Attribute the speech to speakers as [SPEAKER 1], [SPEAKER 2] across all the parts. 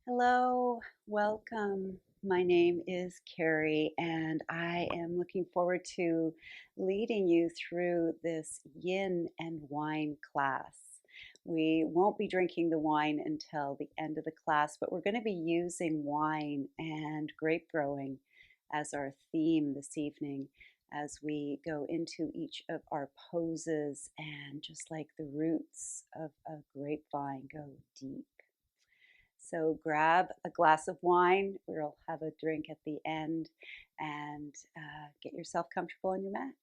[SPEAKER 1] Hello, welcome. My name is Carrie, and I am looking forward to leading you through this Yin and Wine class. We won't be drinking the wine until the end of the class, but we're going to be using wine and grape growing as our theme this evening as we go into each of our poses and just like the roots of a grapevine go deep. So grab a glass of wine. We'll have a drink at the end and get yourself comfortable on your mat.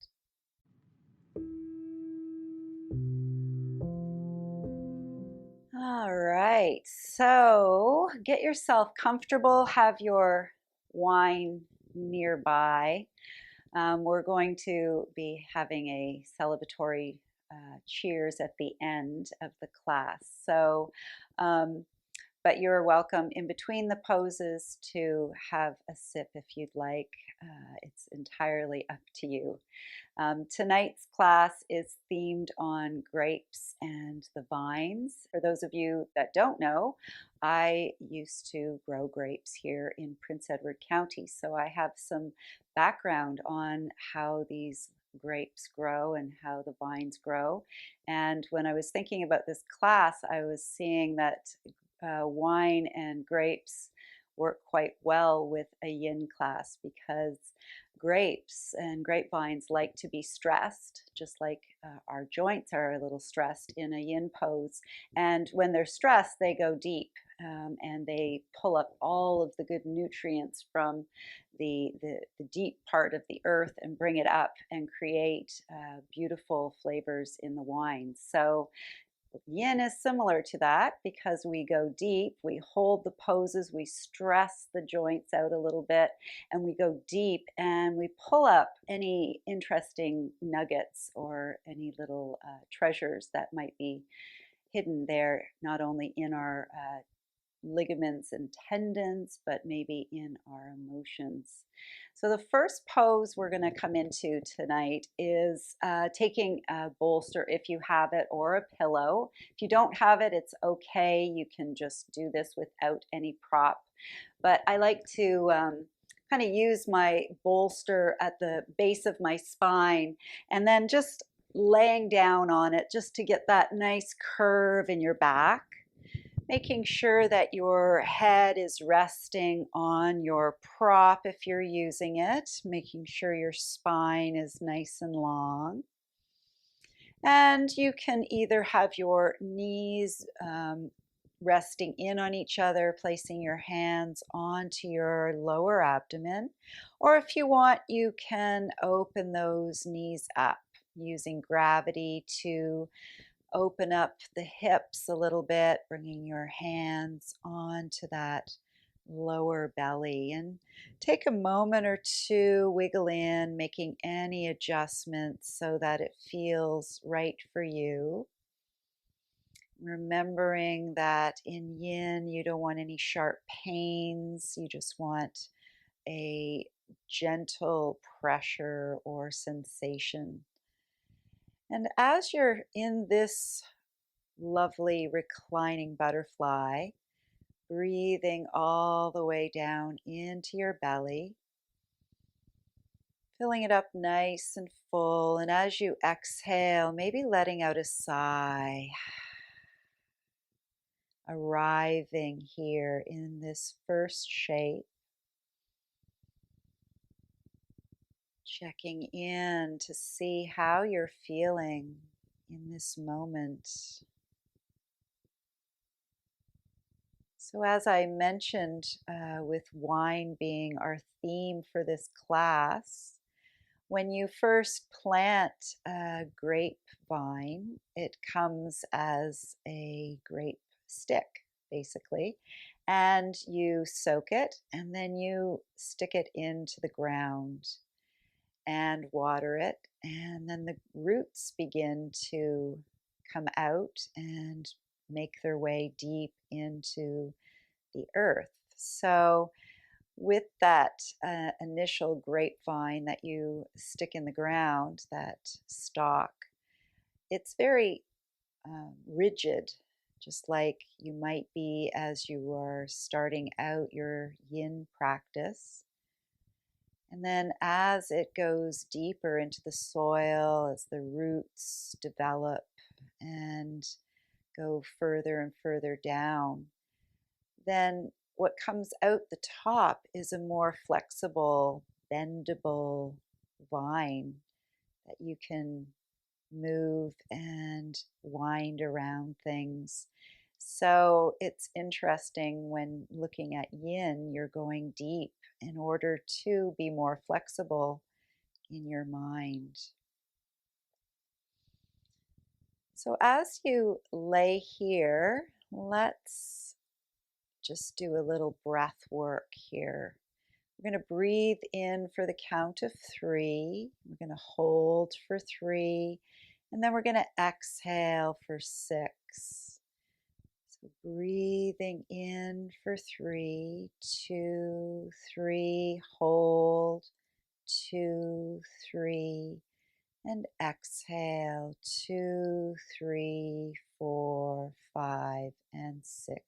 [SPEAKER 1] All right. So get yourself comfortable. Have your wine nearby. We're going to be having a celebratory cheers at the end of the class. Um, but you're welcome in between the poses to have a sip if you'd like. It's entirely up to you. Tonight's class is themed on grapes and the vines. For those of you that don't know, I used to grow grapes here in Prince Edward County, so I have some background on how these grapes grow and how the vines grow. And when I was thinking about this class, I was seeing that wine and grapes work quite well with a yin class because grapes and grapevines like to be stressed, just like our joints are a little stressed in a yin pose. And when they're stressed, they go deep and they pull up all of the good nutrients from the deep part of the earth and bring it up and create beautiful flavors in the wine. So yin is similar to that because we go deep, we hold the poses, we stress the joints out a little bit, and we go deep and we pull up any interesting nuggets or any little treasures that might be hidden there, not only in our ligaments and tendons, but maybe in our emotions. So, the first pose we're going to come into tonight is taking a bolster if you have it or a pillow. If you don't have it, it's okay. You can just do this without any prop. But I like to kind of use my bolster at the base of my spine and then just laying down on it just to get that nice curve in your back, making sure that your head is resting on your prop if you're using it, making sure your spine is nice and long. And you can either have your knees resting in on each other, placing your hands onto your lower abdomen, or if you want, you can open those knees up using gravity to open up the hips a little bit, bringing your hands onto that lower belly. And take a moment or two, wiggle in, making any adjustments so that it feels right for you. Remembering that in yin, you don't want any sharp pains, you just want a gentle pressure or sensation. And as you're in this lovely reclining butterfly, breathing all the way down into your belly, filling it up nice and full. And as you exhale, maybe letting out a sigh, arriving here in this first shape, checking in to see how you're feeling in this moment. So, as I mentioned, with wine being our theme for this class, when you first plant a grapevine, it comes as a grape stick, basically, and you soak it and then you stick it into the ground and water it, and then the roots begin to come out and make their way deep into the earth. So, with that initial grapevine that you stick in the ground, that stalk, it's very rigid just like you might be as you are starting out your yin practice. And then as it goes deeper into the soil, as the roots develop and go further and further down, then what comes out the top is a more flexible, bendable vine that you can move and wind around things. So it's interesting when looking at yin, you're going deep in order to be more flexible in your mind. So as you lay here, let's just do a little breath work here. We're going to breathe in for the count of 3. We're going to hold for 3. And then we're going to exhale for 6. So breathing in for 3, 2, 3, hold, 2, 3, and exhale, 2, 3, 4, 5, and 6.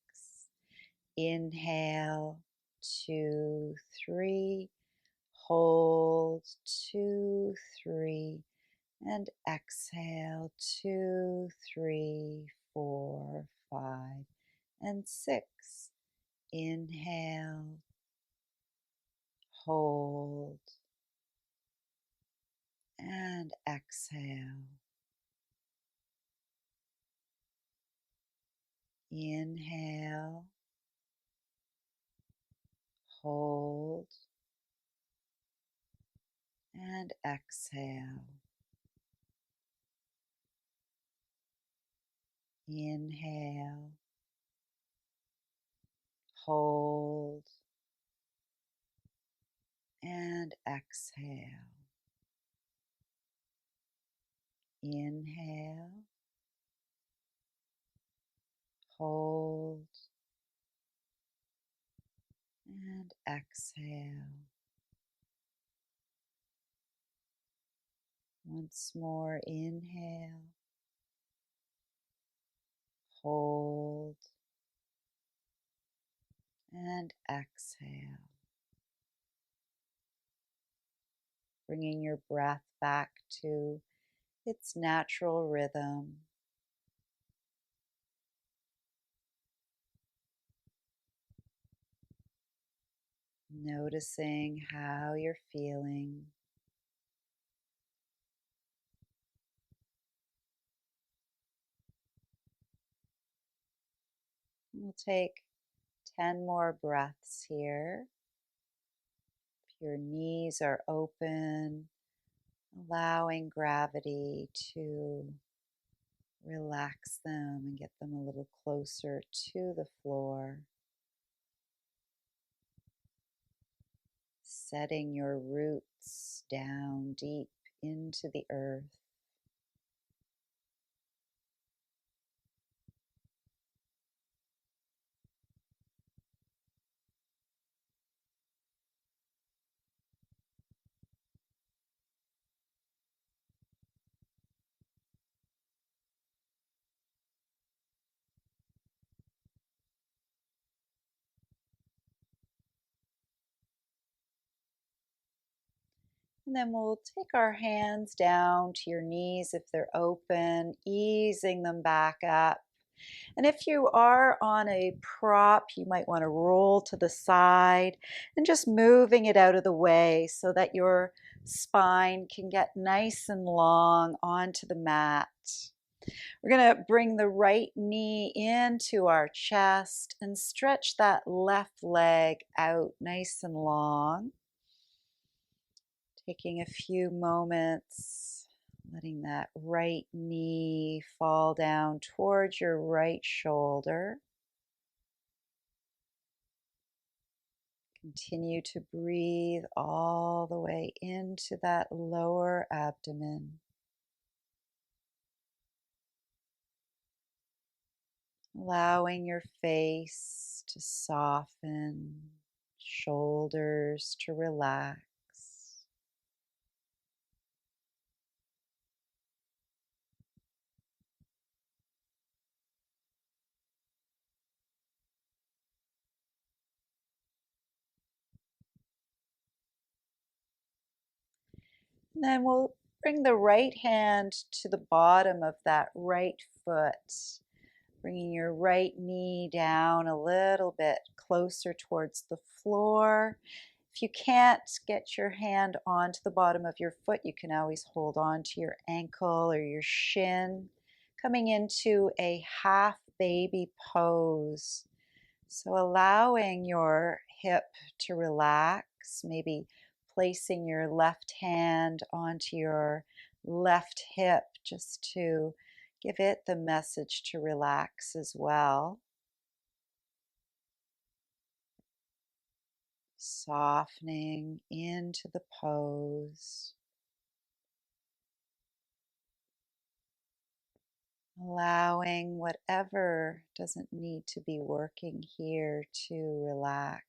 [SPEAKER 1] Inhale, 2, 3, hold, 2, 3, and exhale, 2, 3, 4, 5, and 6. Inhale, hold, and exhale. Inhale, hold, and exhale. Inhale, hold, and exhale. Inhale, hold, and exhale. Once more, inhale, hold, and exhale. Bringing your breath back to its natural rhythm. Noticing how you're feeling. We'll take 10 more breaths here. If your knees are open, allowing gravity to relax them and get them a little closer to the floor. Setting your roots down deep into the earth. And then we'll take our hands down to your knees if they're open, easing them back up. And if you are on a prop, you might want to roll to the side and just moving it out of the way so that your spine can get nice and long onto the mat. We're going to bring the right knee into our chest and stretch that left leg out nice and long. Taking a few moments, letting that right knee fall down towards your right shoulder. Continue to breathe all the way into that lower abdomen. Allowing your face to soften, shoulders to relax. And then we'll bring the right hand to the bottom of that right foot, bringing your right knee down a little bit closer towards the floor. If you can't get your hand onto the bottom of your foot, you can always hold on to your ankle or your shin, coming into a half baby pose. So allowing your hip to relax, maybe placing your left hand onto your left hip just to give it the message to relax as well. Softening into the pose. Allowing whatever doesn't need to be working here to relax.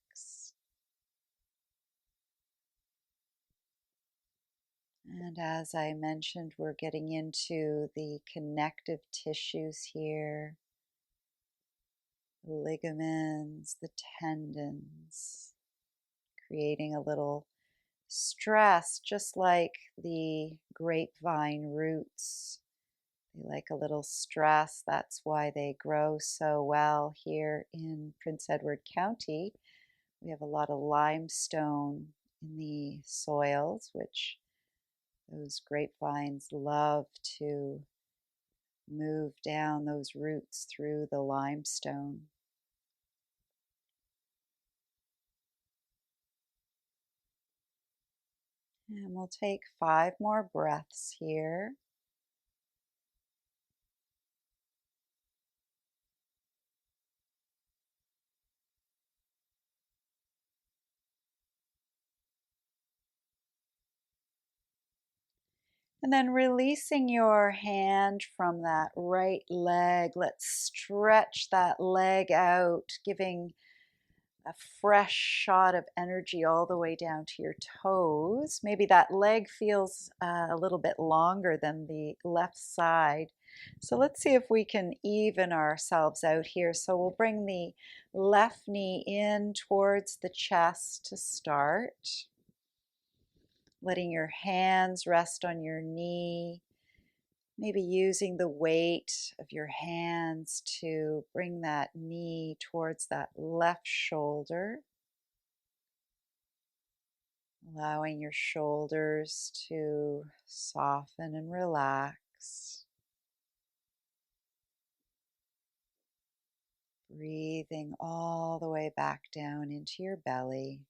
[SPEAKER 1] And as I mentioned, we're getting into the connective tissues here, the ligaments, the tendons, creating a little stress, just like the grapevine roots. They like a little stress. That's why they grow so well here in Prince Edward County. We have a lot of limestone in the soils, which those grapevines love to move down those roots through the limestone. And we'll take 5 more breaths here. And then releasing your hand from that right leg. Let's stretch that leg out, giving a fresh shot of energy all the way down to your toes. Maybe that leg feels a little bit longer than the left side. So let's see if we can even ourselves out here. So we'll bring the left knee in towards the chest to start. Letting your hands rest on your knee. Maybe using the weight of your hands to bring that knee towards that left shoulder. Allowing your shoulders to soften and relax. Breathing all the way back down into your belly.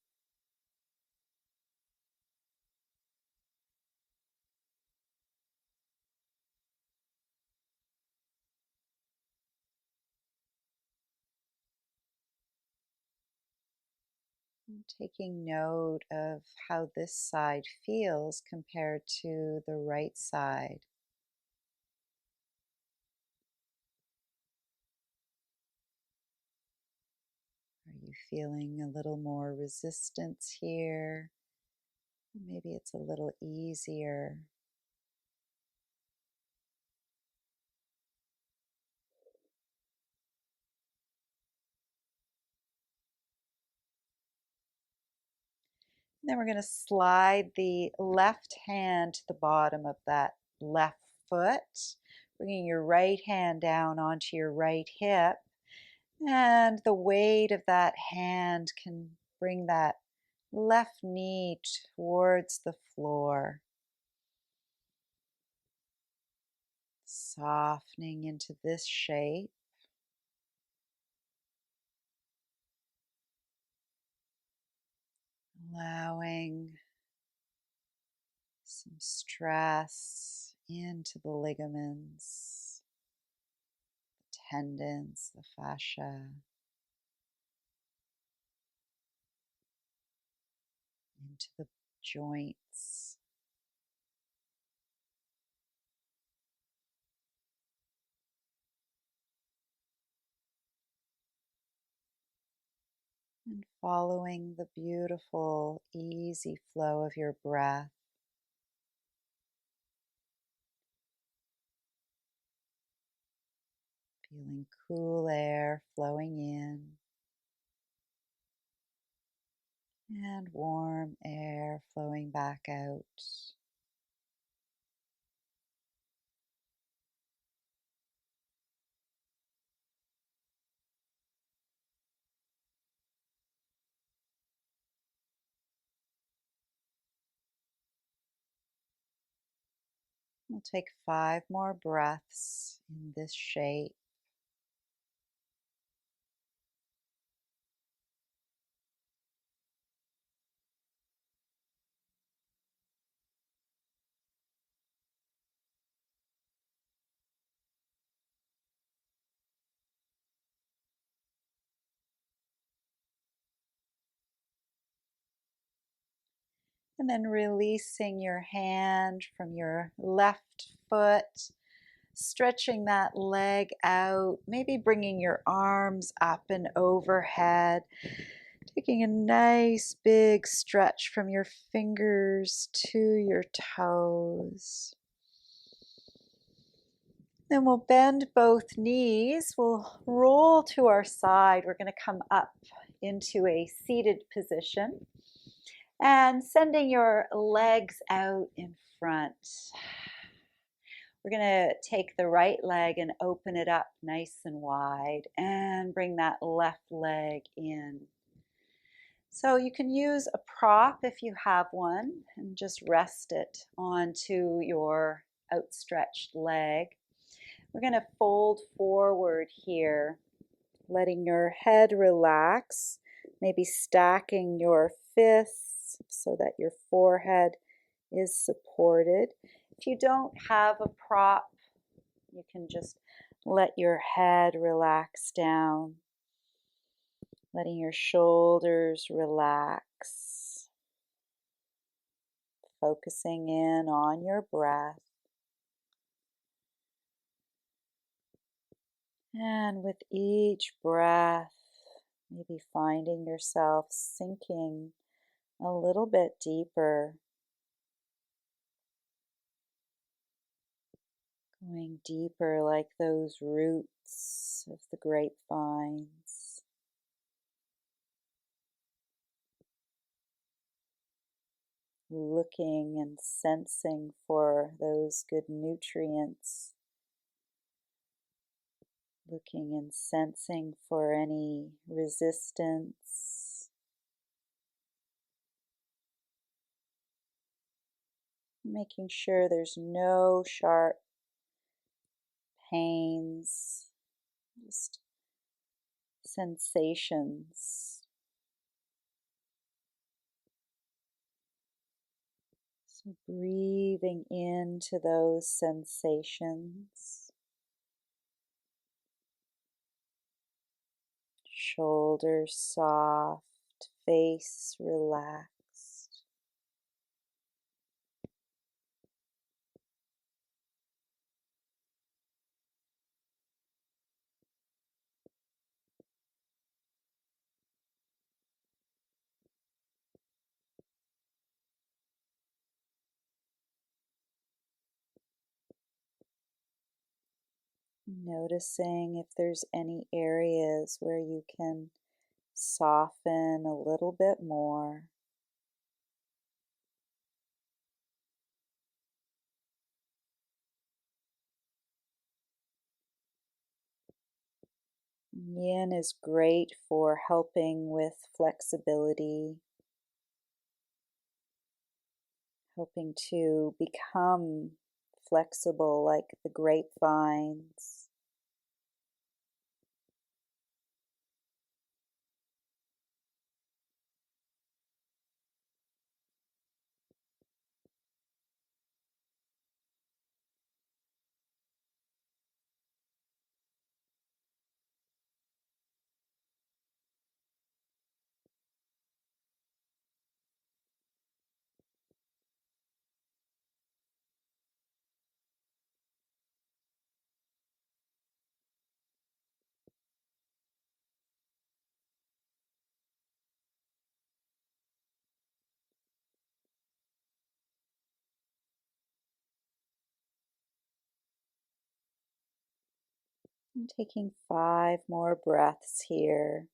[SPEAKER 1] And taking note of how this side feels compared to the right side. Are you feeling a little more resistance here? Maybe it's a little easier. And then we're going to slide the left hand to the bottom of that left foot, bringing your right hand down onto your right hip. And the weight of that hand can bring that left knee towards the floor, softening into this shape, allowing some stress into the ligaments, the tendons, the fascia, into the joints. And following the beautiful, easy flow of your breath, feeling cool air flowing in and warm air flowing back out. We'll take 5 more breaths in this shape. And then releasing your hand from your left foot, stretching that leg out, maybe bringing your arms up and overhead, taking a nice big stretch from your fingers to your toes. Then we'll bend both knees. We'll roll to our side. We're going to come up into a seated position and sending your legs out in front. We're going to take the right leg and open it up nice and wide and bring that left leg in. So you can use a prop if you have one and just rest it onto your outstretched leg. We're going to fold forward here, letting your head relax, maybe stacking your fists so that your forehead is supported. If you don't have a prop, you can just let your head relax down, letting your shoulders relax, focusing in on your breath. And with each breath, maybe finding yourself sinking a little bit deeper, going deeper like those roots of the grapevines. Looking and sensing for those good nutrients. Looking and sensing for any resistance. Making sure there's no sharp pains, just sensations. So breathing into those sensations. Shoulders soft, face relaxed. Noticing if there's any areas where you can soften a little bit more. Yin is great for helping with flexibility, helping to become flexible like the grapevines. And taking 5 more breaths here.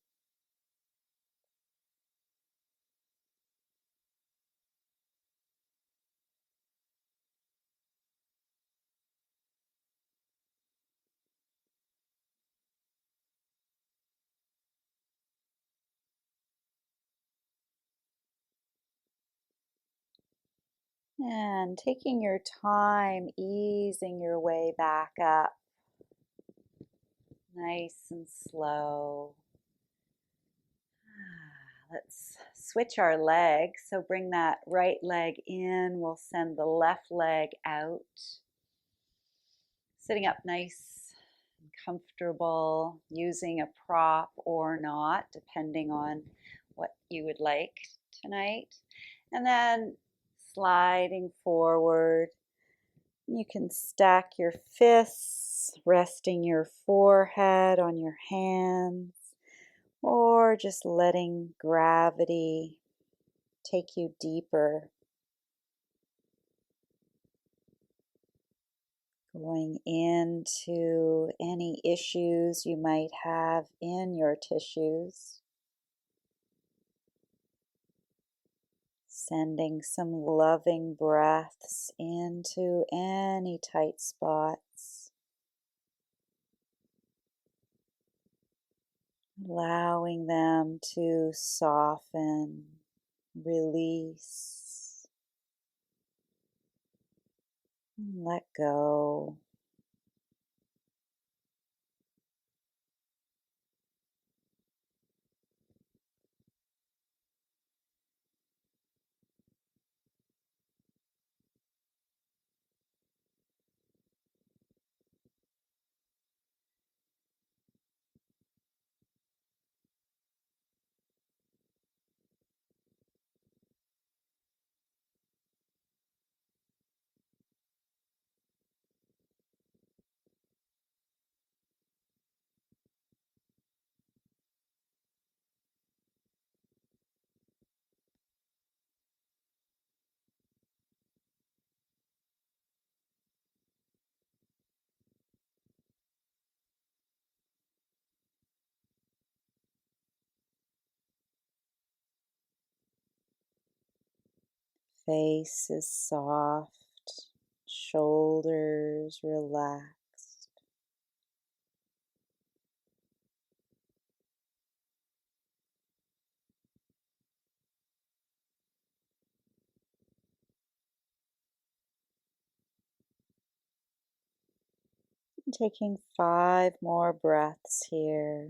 [SPEAKER 1] And taking your time, easing your way back up, nice and slow. Let's switch our legs. So bring that right leg in. We'll send the left leg out. Sitting up nice and comfortable, using a prop or not, depending on what you would like tonight. And then sliding forward. You can stack your fists, resting your forehead on your hands, or just letting gravity take you deeper, going into any issues you might have in your tissues, sending some loving breaths into any tight spots, allowing them to soften, release, let go. Face is soft, shoulders relaxed. Taking 5 more breaths here.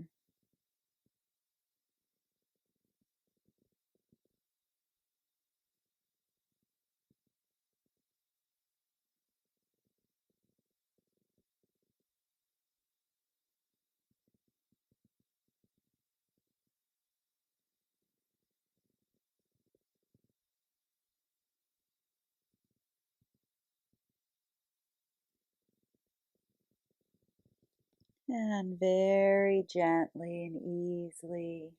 [SPEAKER 1] And very gently and easily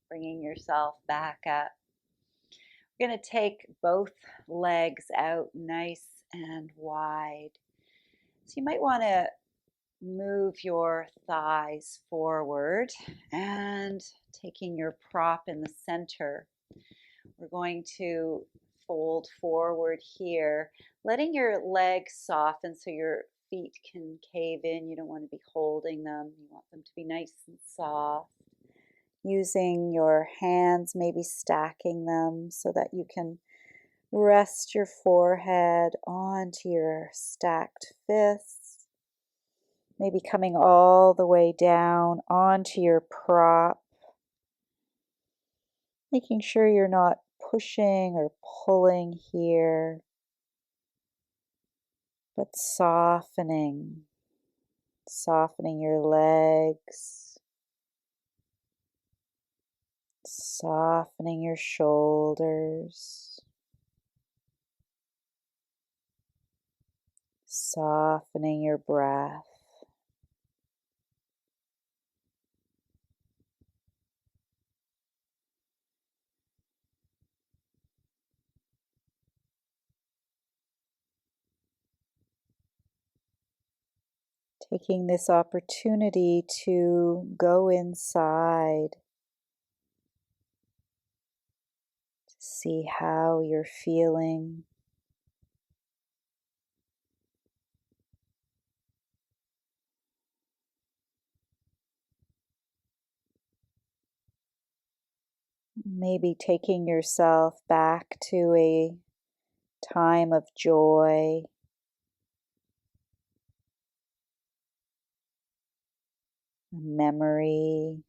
[SPEAKER 1] bringing yourself back up. We're going to take both legs out nice and wide. So you might want to move your thighs forward and taking your prop in the center. We're going to fold forward here, letting your legs soften so your feet can cave in. You don't want to be holding them. You want them to be nice and soft. Using your hands, maybe stacking them so that you can rest your forehead onto your stacked fists. Maybe coming all the way down onto your prop. Making sure you're not pushing or pulling here, but softening your legs, softening your shoulders, softening your breath. Taking this opportunity to go inside, to see how you're feeling. Maybe taking yourself back to a time of joy, a memory.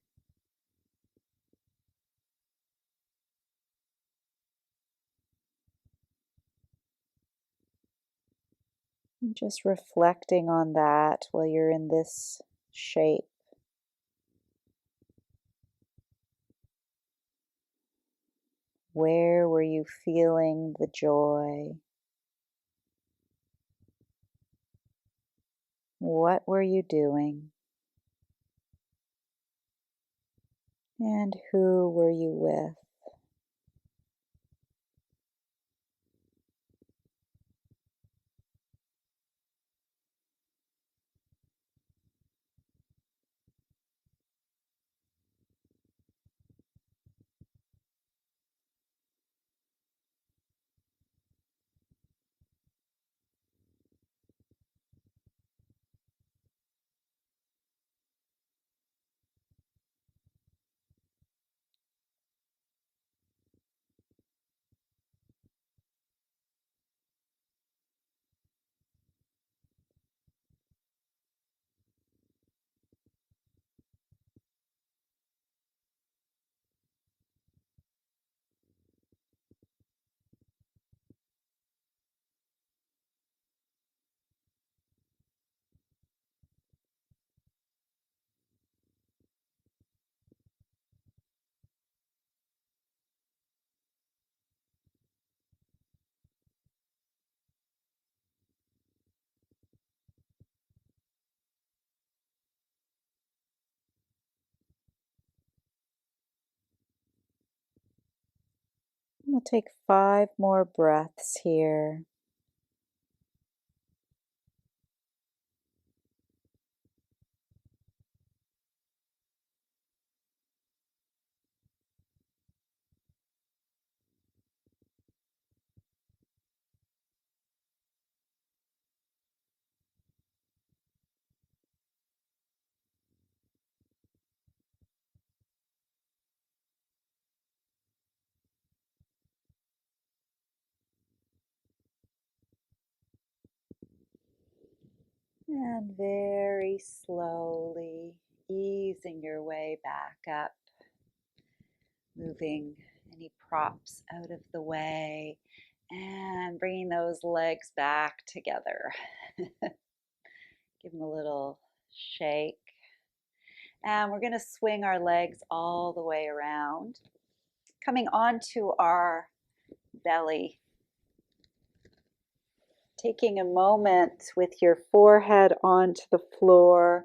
[SPEAKER 1] And just reflecting on that while you're in this shape. Where were you feeling the joy? What were you doing? And who were you with? We'll take 5 more breaths here. And very slowly easing your way back up, moving any props out of the way and bringing those legs back together. Give them a little shake. And we're going to swing our legs all the way around, coming onto our belly. Taking a moment with your forehead onto the floor,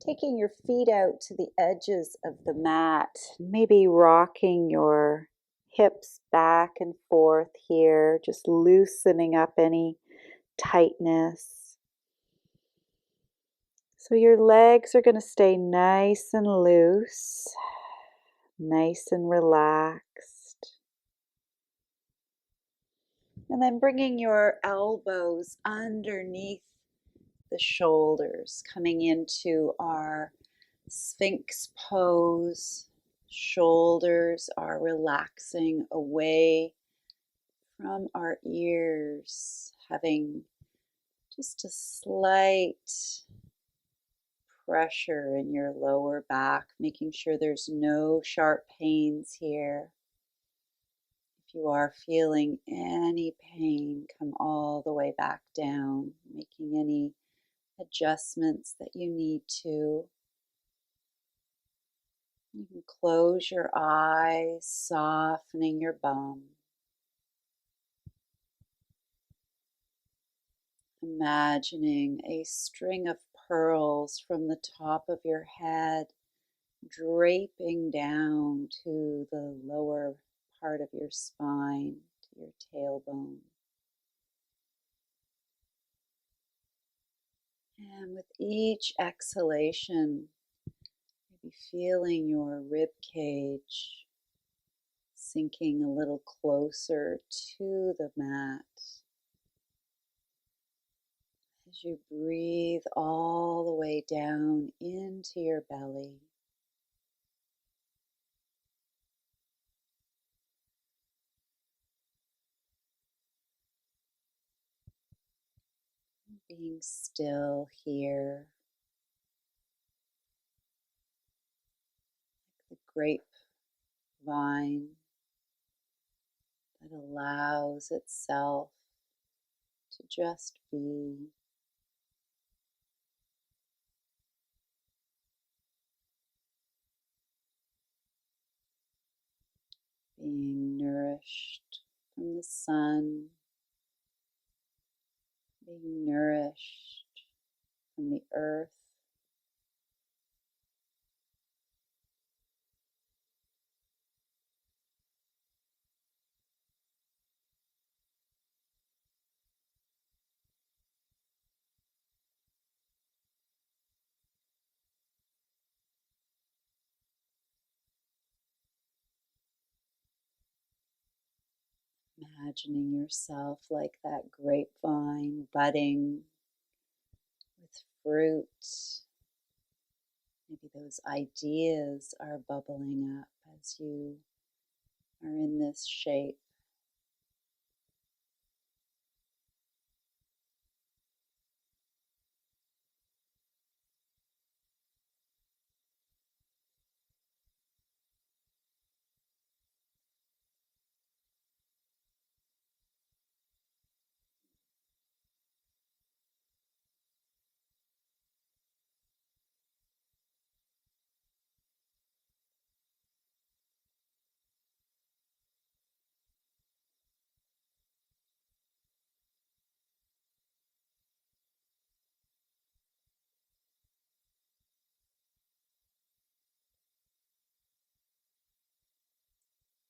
[SPEAKER 1] taking your feet out to the edges of the mat, maybe rocking your hips back and forth here, just loosening up any tightness. So your legs are going to stay nice and loose, nice and relaxed. And then bringing your elbows underneath the shoulders, coming into our Sphinx pose. Shoulders are relaxing away from our ears, having just a slight pressure in your lower back, making sure there's no sharp pains here. If you are feeling any pain, come all the way back down, making any adjustments that you need to. You can close your eyes, softening your bum. Imagining a string of pearls from the top of your head draping down to the lower part of your spine, to your tailbone. And with each exhalation, maybe feeling your rib cage sinking a little closer to the mat. As you breathe all the way down into your belly. Being still here, the grapevine that allows itself to just be. Being nourished from the sun, being nourished from the earth. Imagining yourself like that grapevine budding with fruit. Maybe those ideas are bubbling up as you are in this shape.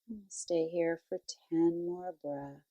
[SPEAKER 1] And we'll stay here for 10 more breaths.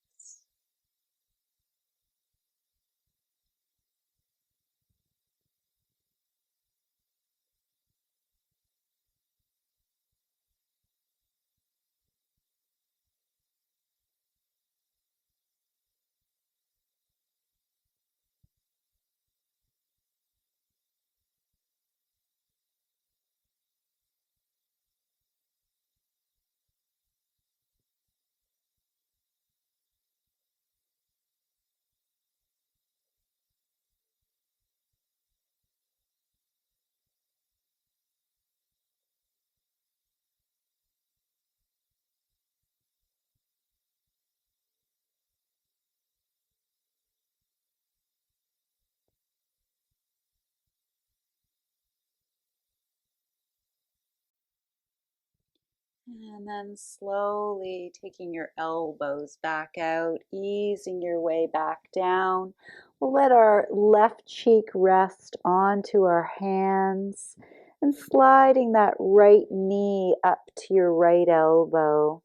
[SPEAKER 1] And then slowly taking your elbows back out, easing your way back down. We'll let our left cheek rest onto our hands and sliding that right knee up to your right elbow.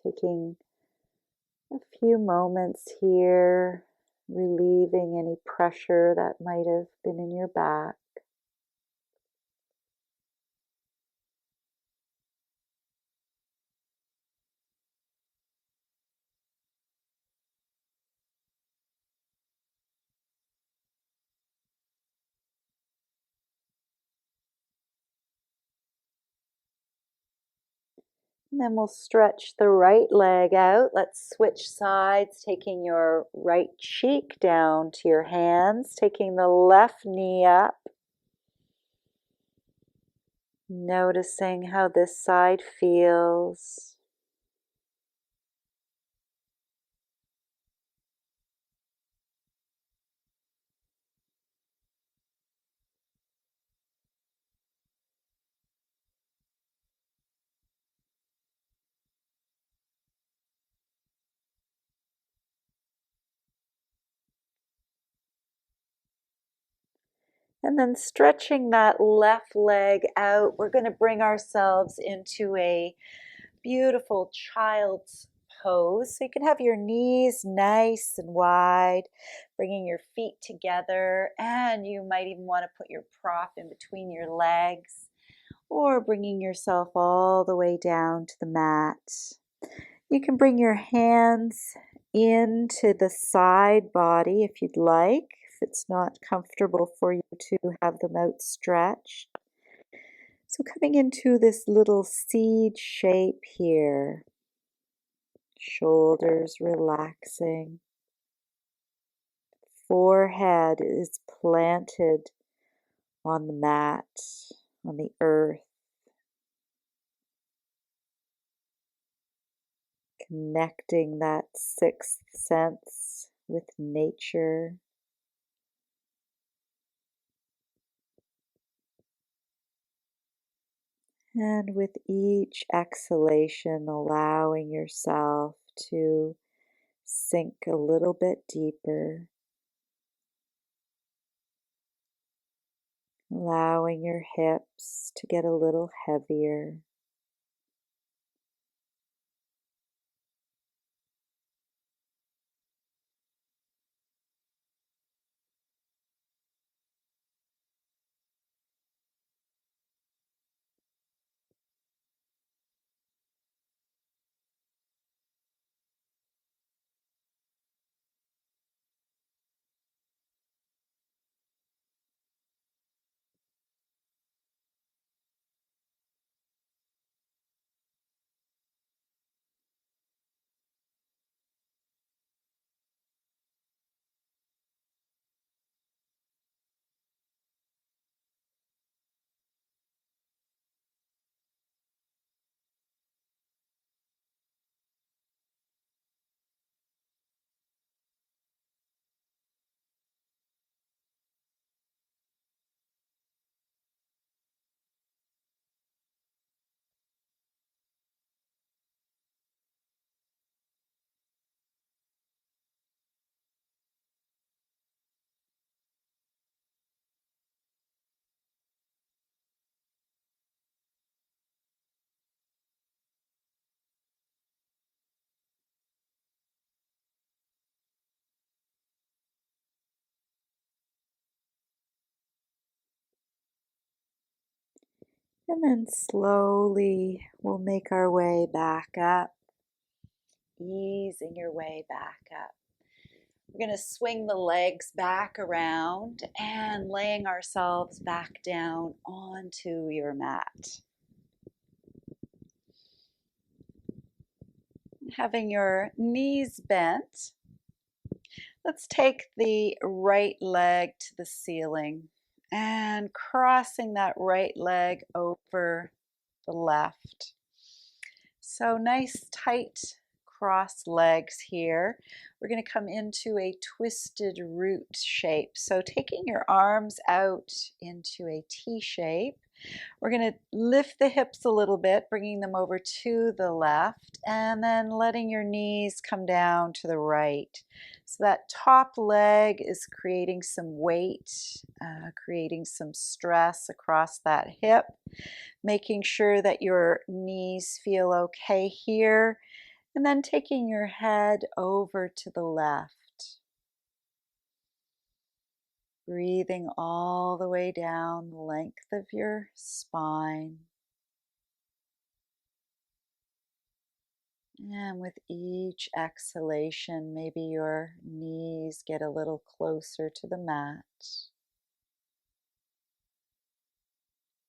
[SPEAKER 1] Taking a few moments here, relieving any pressure that might have been in your back. And then we'll stretch the right leg out. Let's switch sides, taking your right cheek down to your hands, taking the left knee up. Noticing how this side feels. And then stretching that left leg out, we're going to bring ourselves into a beautiful child's pose. So you can have your knees nice and wide, bringing your feet together, and you might even want to put your prop in between your legs, or bringing yourself all the way down to the mat. You can bring your hands into the side body if you'd like, if it's not comfortable for you to have them outstretched. So coming into this little seed shape here, shoulders relaxing,
[SPEAKER 2] forehead is planted on the mat, on the earth, connecting that sixth sense with nature. And with each exhalation, allowing yourself to sink a little bit deeper, allowing your hips to get a little heavier. And then slowly we'll make our way back up, easing your way back up. We're going to swing the legs back around and laying ourselves back down onto your mat. Having your knees bent, let's take the right leg to the ceiling and crossing that right leg over the left. So nice tight cross legs here. We're going to come into a twisted root shape. So taking your arms out into a T shape. We're going to lift the hips a little bit, bringing them over to the left, and then letting your knees come down to the right. So that top leg is creating some weight, creating some stress across that hip, making sure that your knees feel okay here, and then taking your head over to the left. Breathing all the way down the length of your spine. And with each exhalation, maybe your knees get a little closer to the mat.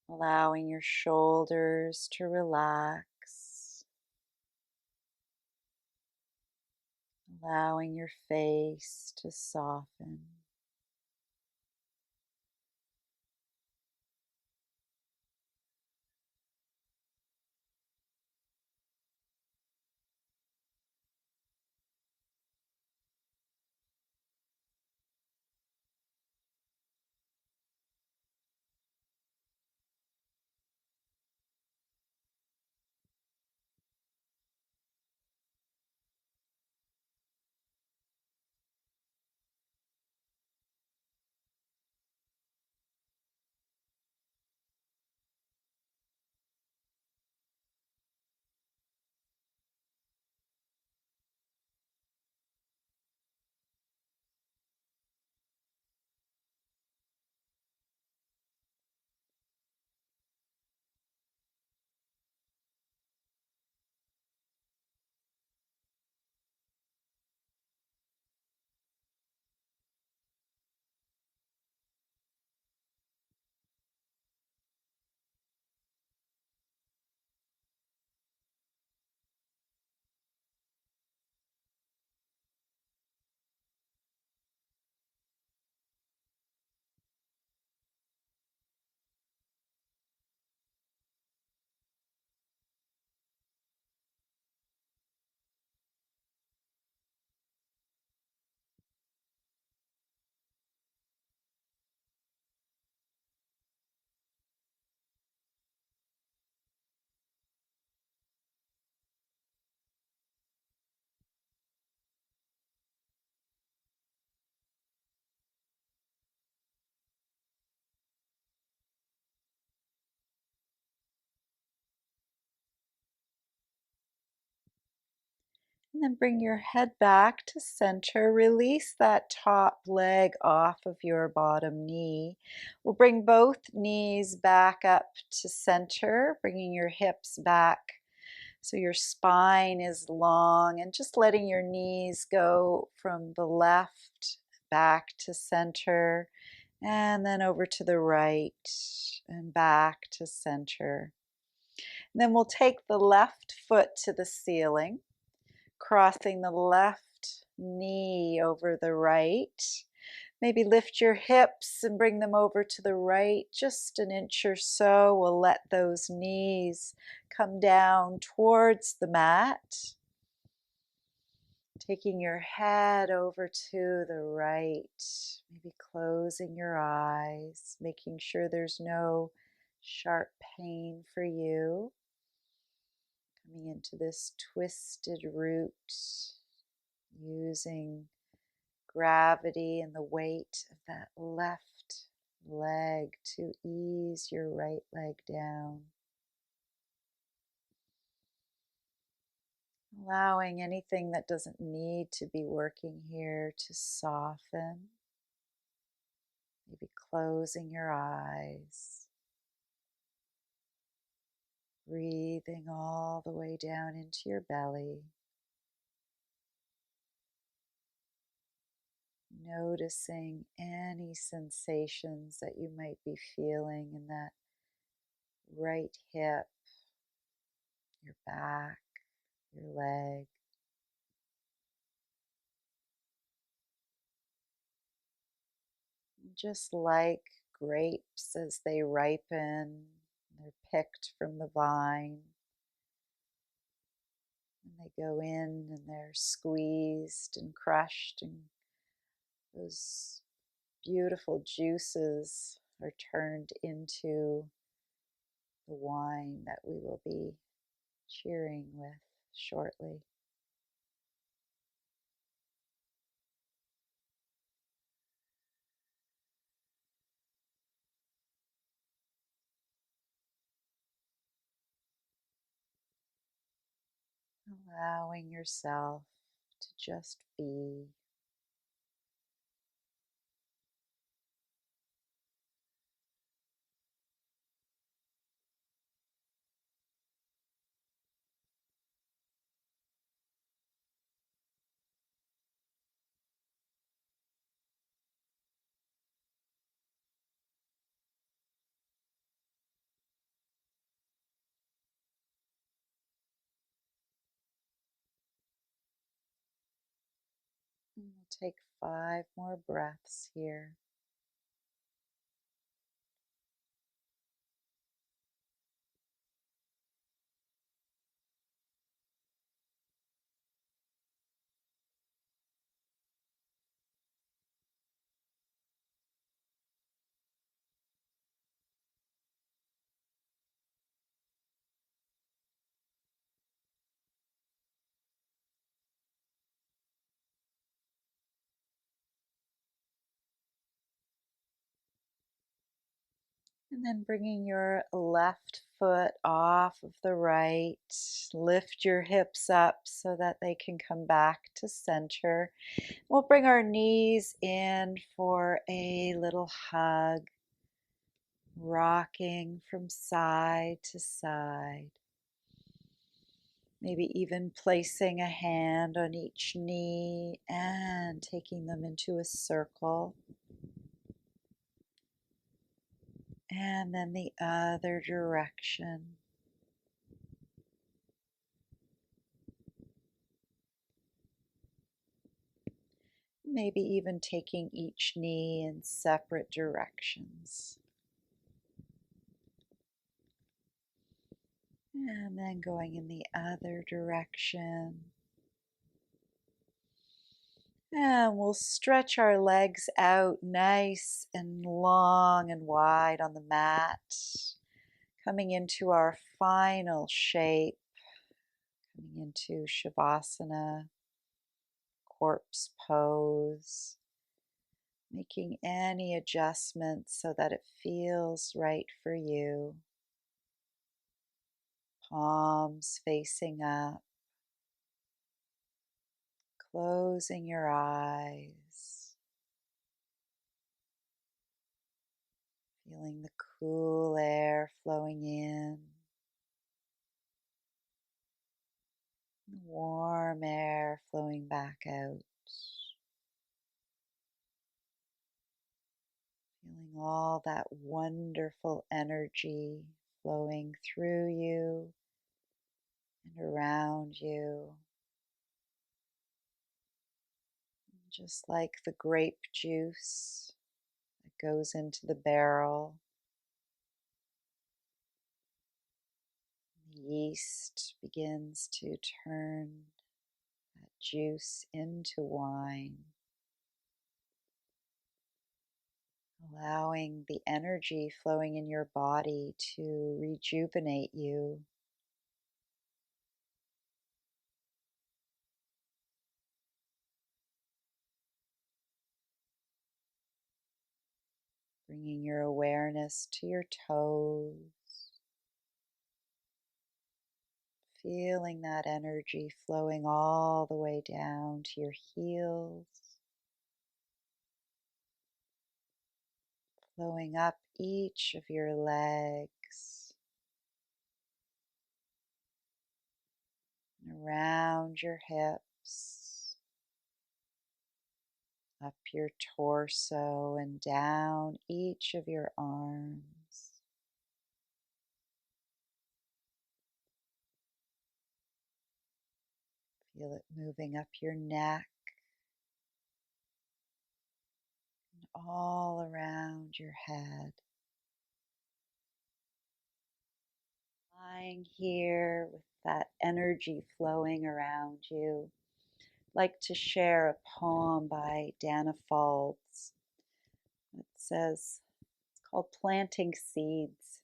[SPEAKER 2] Allowing your shoulders to relax. Allowing your face to soften. And then bring your head back to center. Release that top leg off of your bottom knee. We'll bring both knees back up to center, bringing your hips back so your spine is long, and just letting your knees go from the left back to center, and then over to the right and back to center. And then we'll take the left foot to the ceiling, crossing the left knee over the right. Maybe lift your hips and bring them over to the right just an inch or so. We'll let those knees come down towards the mat. Taking your head over to the right, maybe closing your eyes, making sure there's no sharp pain for you. Coming into this twisted root, using gravity and the weight of that left leg to ease your right leg down. Allowing anything that doesn't need to be working here to soften. Maybe closing your eyes. Breathing all the way down into your belly. Noticing any sensations that you might be feeling in that right hip, your back, your leg. Just like grapes as they ripen, they're picked from the vine, and they go in and they're squeezed and crushed, and those beautiful juices are turned into the wine that we will be cheering with shortly. Allowing yourself to just be. And we'll take 5 more breaths here. And then bringing your left foot off of the right, lift your hips up so that they can come back to center. We'll bring our knees in for a little hug, rocking from side to side. Maybe even placing a hand on each knee and taking them into a circle. And then the other direction. Maybe even taking each knee in separate directions. And then going in the other direction. And we'll stretch our legs out nice and long and wide on the mat. Coming into our final shape. Coming into Shavasana, corpse pose. Making any adjustments so that it feels right for you. Palms facing up. closing your eyes, feeling the cool air flowing in, the warm air flowing back out. Feeling all that wonderful energy flowing through you and around you. Just like the grape juice that goes into the barrel, the yeast begins to turn that juice into wine, allowing the energy flowing in your body to rejuvenate you, bringing your awareness to your toes, feeling that energy flowing all the way down to your heels, flowing up each of your legs, and around your hips, up your torso and down each of your arms. Feel it moving up your neck and all around your head. Lying here with that energy flowing around you. I'd like to share a poem by Dana Faulds. It says, it's called Planting Seeds.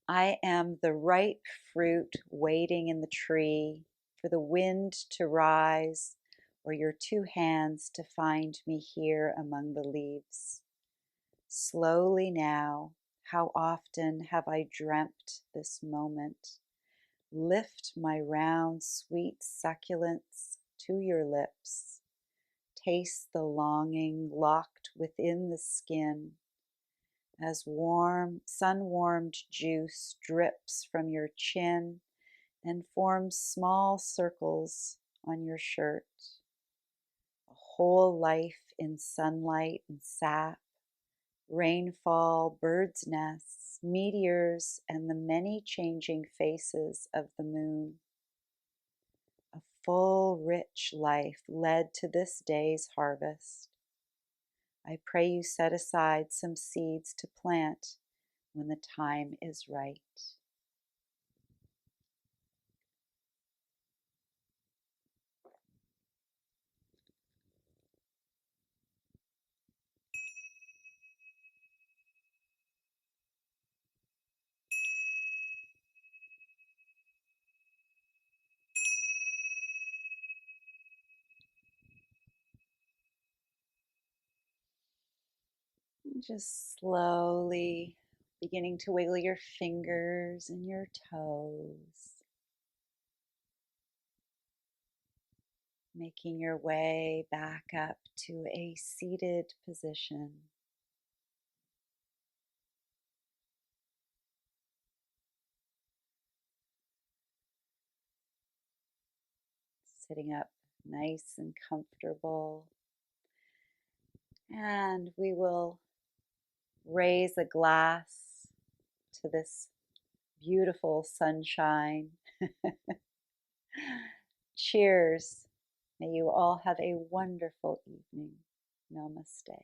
[SPEAKER 2] I am the ripe fruit waiting in the tree for the wind to rise or your two hands to find me here among the leaves. Slowly now, how often have I dreamt this moment? Lift my round, sweet succulents to your lips. Taste the longing locked within the skin as warm, sun-warmed juice drips from your chin and forms small circles on your shirt. A whole life in sunlight and sap, rainfall, birds' nests, meteors, and the many changing faces of the moon. A full, rich life led to this day's harvest. I pray you set aside some seeds to plant when the time is right. Just slowly beginning to wiggle your fingers and your toes, making your way back up to a seated position. Sitting up nice and comfortable. And we will raise a glass to this beautiful sunshine. Cheers. May you all have a wonderful evening. Namaste.